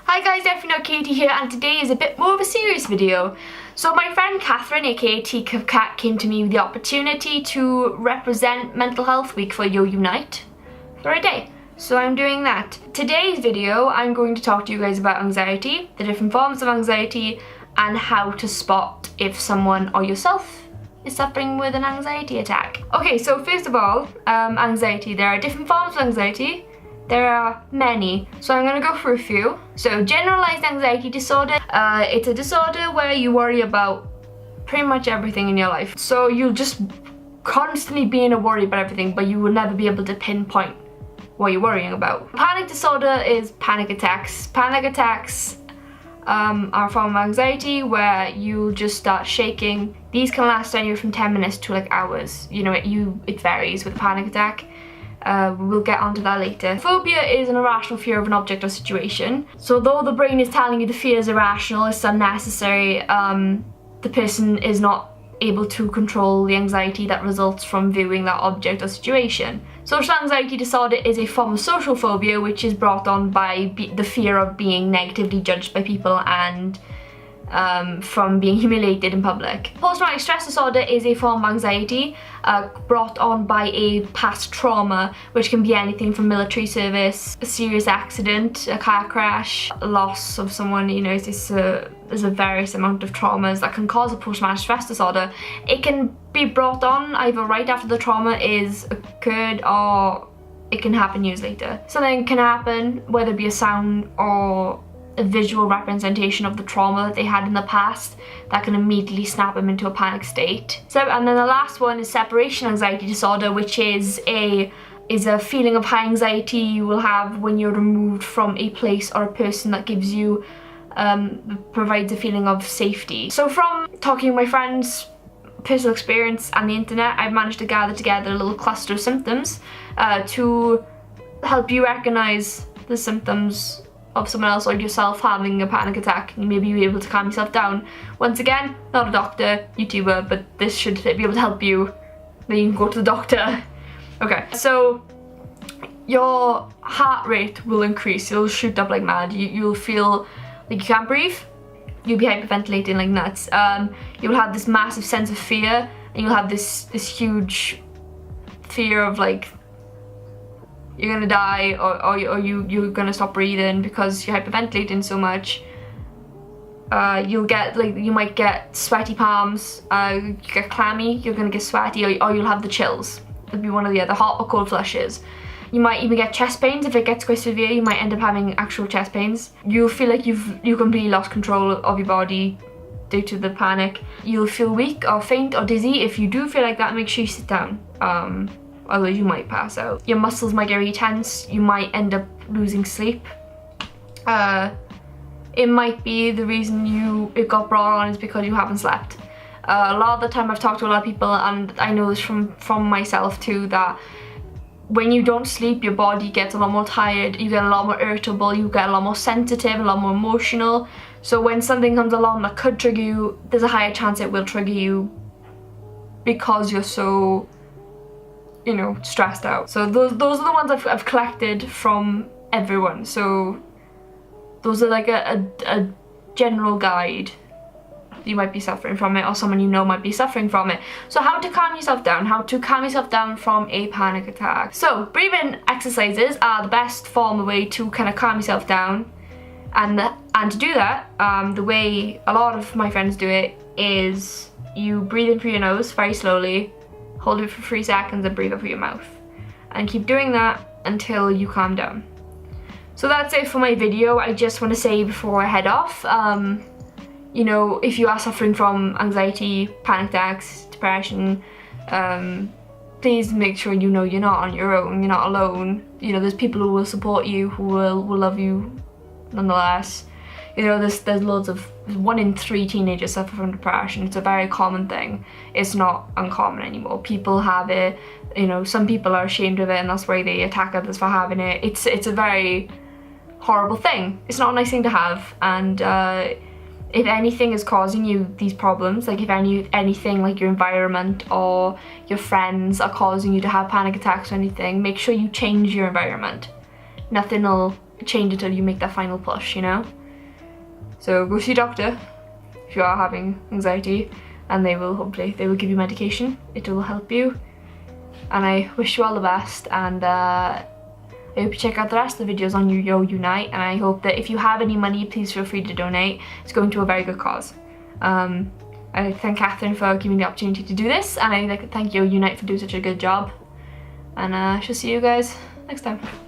Hi guys, definitelynotkaty here, and today is a bit more of a serious video. So my friend Catherine, aka Cat, came to me with the opportunity to represent Mental Health Week for Younite for a day. So I'm doing that. Today's video, I'm going to talk to you guys about anxiety, the different forms of anxiety, and how to spot if someone or yourself is suffering with an anxiety attack. Okay, so first of all, anxiety. There are different forms of anxiety. There are many, so I'm going to go through a few. So generalized anxiety disorder, it's a disorder where you worry about pretty much everything in your life. So you'll just constantly be in a worry about everything, but you will never be able to pinpoint what you're worrying about. Panic disorder is panic attacks. Panic attacks are a form of anxiety where you just start shaking. These can last anywhere from 10 minutes to like hours. You know, it varies with a panic attack. We'll get onto that later. Phobia is an irrational fear of an object or situation. So though the brain is telling you the fear is irrational, it's unnecessary, the person is not able to control the anxiety that results from viewing that object or situation. Social anxiety disorder is a form of social phobia which is brought on by the fear of being negatively judged by people and from being humiliated in public. Post-traumatic stress disorder is a form of anxiety brought on by a past trauma, which can be anything from military service, a serious accident, a car crash, loss of someone. You know, there's a various amount of traumas that can cause a post-traumatic stress disorder. It can be brought on either right after the trauma is occurred, or it can happen years later. Something can happen, whether it be a sound or a visual representation of the trauma that they had in the past, that can immediately snap them into a panic state. So, and then the last one is separation anxiety disorder, which is a feeling of high anxiety you will have when you're removed from a place or a person that gives you provides a feeling of safety. So from talking with my friends, personal experience and the internet, I've managed to gather together a little cluster of symptoms to help you recognize the symptoms of someone else or yourself having a panic attack, and maybe you'll be able to calm yourself down. Once again, not a doctor, YouTuber, but this should be able to help you. Then you can go to the doctor. Okay, so your heart rate will increase. You'll shoot up like mad. You'll feel like you can't breathe. You'll be hyperventilating like nuts. You'll have this massive sense of fear, and you'll have this huge fear of like you're gonna die, or you're gonna stop breathing because you're hyperventilating so much. You might get sweaty palms, you get clammy, you're gonna get sweaty, or you'll have the chills. It'll be one or the other, hot or cold flushes. You might even get chest pains. If it gets quite severe, you might end up having actual chest pains. You'll feel like you completely lost control of your body due to the panic. You'll feel weak or faint or dizzy. If you do feel like that, make sure you sit down. Otherwise you might pass out. Your muscles might get really tense. You might end up losing sleep. It might be the reason it got brought on is because you haven't slept. A lot of the time I've talked to a lot of people, and I know this from myself too, that when you don't sleep, your body gets a lot more tired, you get a lot more irritable, you get a lot more sensitive, a lot more emotional. So when something comes along that could trigger you, there's a higher chance it will trigger you because you're so, you know, stressed out. So those are the ones I've collected from everyone. So those are like a general guide. You might be suffering from it, or someone you know might be suffering from it. So how to calm yourself down, how to calm yourself down from a panic attack. So breathing exercises are the best form of way to kind of calm yourself down. And to do that, the way a lot of my friends do it is you breathe in through your nose very slowly, hold it for 3 seconds and breathe out through your mouth. And keep doing that until you calm down. So that's it for my video. I just want to say before I head off, you know, if you are suffering from anxiety, panic attacks, depression, please make sure you know you're not on your own, you're not alone. You know, there's people who will support you, who will love you nonetheless. You know, there's loads of, 1 in 3 teenagers suffer from depression. It's a very common thing. It's not uncommon anymore. People have it, you know, some people are ashamed of it, and that's why they attack others for having it. It's a very horrible thing. It's not a nice thing to have, and if anything is causing you these problems, like if anything like your environment or your friends are causing you to have panic attacks or anything, make sure you change your environment. Nothing will change until you make that final push, you know? So go see a doctor if you are having anxiety, and they will give you medication. It will help you. And I wish you all the best, and I hope you check out the rest of the videos on Younite, and I hope that if you have any money, please feel free to donate. It's going to a very good cause. I thank Catherine for giving me the opportunity to do this, and I thank Younite for doing such a good job. And I shall see you guys next time.